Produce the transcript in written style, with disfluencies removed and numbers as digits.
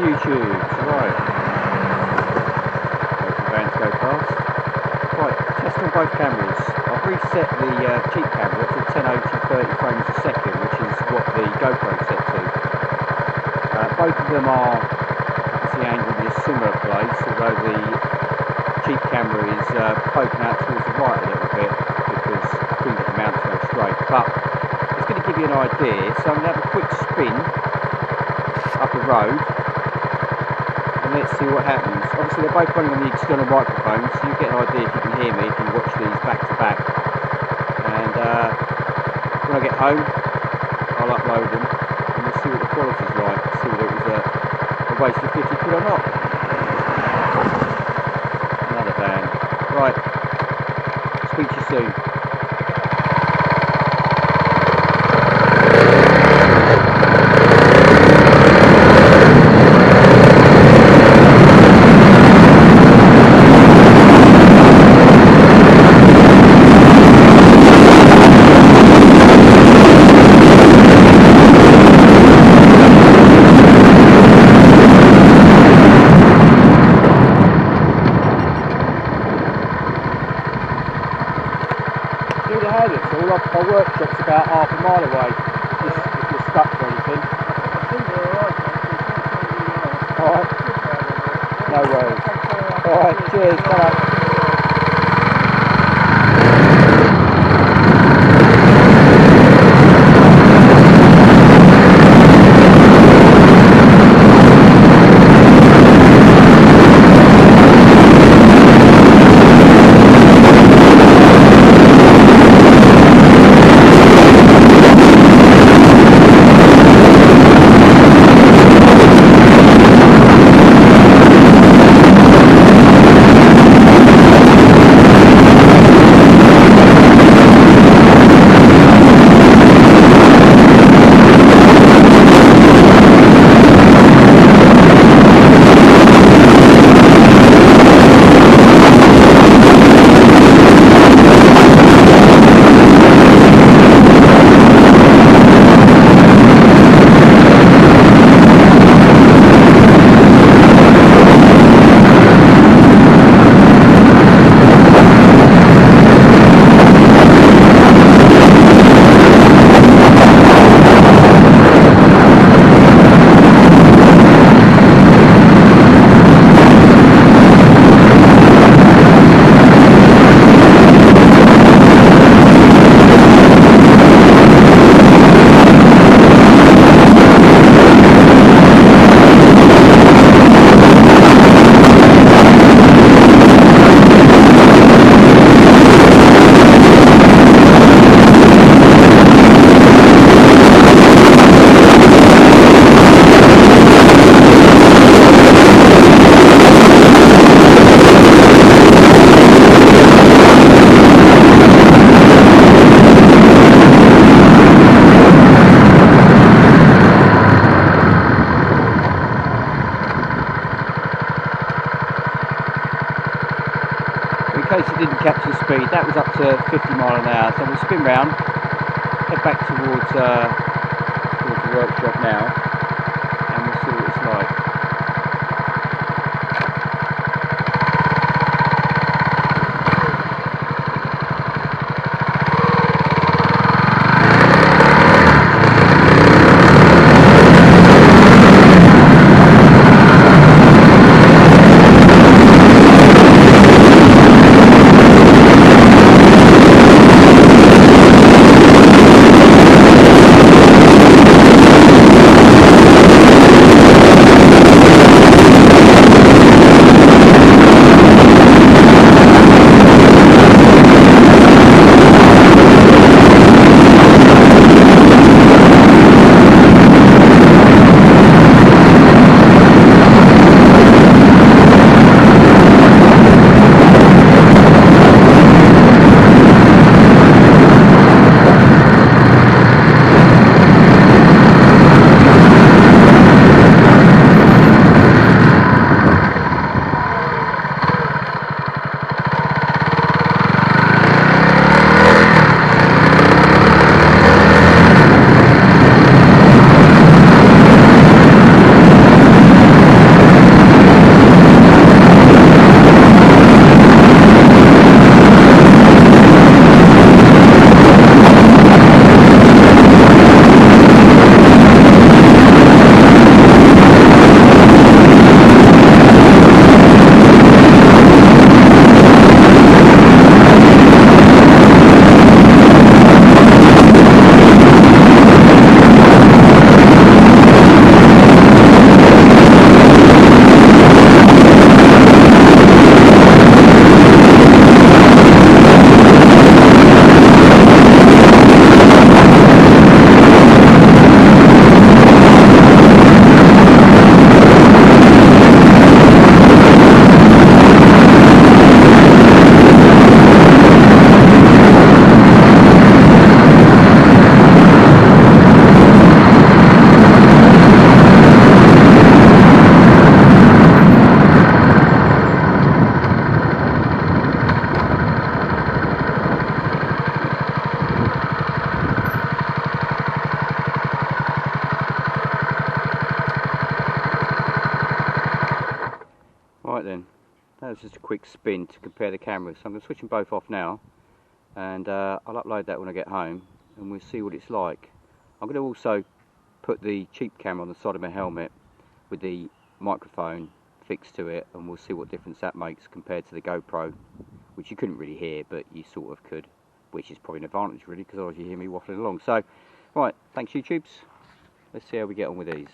YouTube. Right. Vans go past. Right, test on both cameras. I've reset the cheap camera to 1080 30 frames a second, which is what the GoPro set to. Both of them are obviously angled in a similar place, although the cheap camera is poking out towards the right a little bit because I couldn't get the mount to go straight. But it's going to give you an idea, so I'm going to have a quick spin up the road and let's see what happens. Obviously they're both running on the external microphone, so you get an idea if you can hear me if you watch these back to back. And when I get home I'll upload them and we'll see what the quality's like, see whether it was a waste of 50 quid or not. Another van. Right, speak to you soon. Our workshop's about half a mile away, if you're stuck for anything. Alright, no worries. Alright, cheers, bye. In case it didn't capture speed, that was up to 50 mile an hour, so we'll spin round, head back towards the workshop now, and we'll see what it's like. was just a quick spin to compare the cameras. So I'm going to switch them both off now, and I'll upload that when I get home, and we'll see what it's like. I'm going to also put the cheap camera on the side of my helmet with the microphone fixed to it, and we'll see what difference that makes compared to the GoPro, which you couldn't really hear, but you sort of could, which is probably an advantage really, because otherwise you hear me waffling along. So, right, thanks YouTubes. Let's see how we get on with these.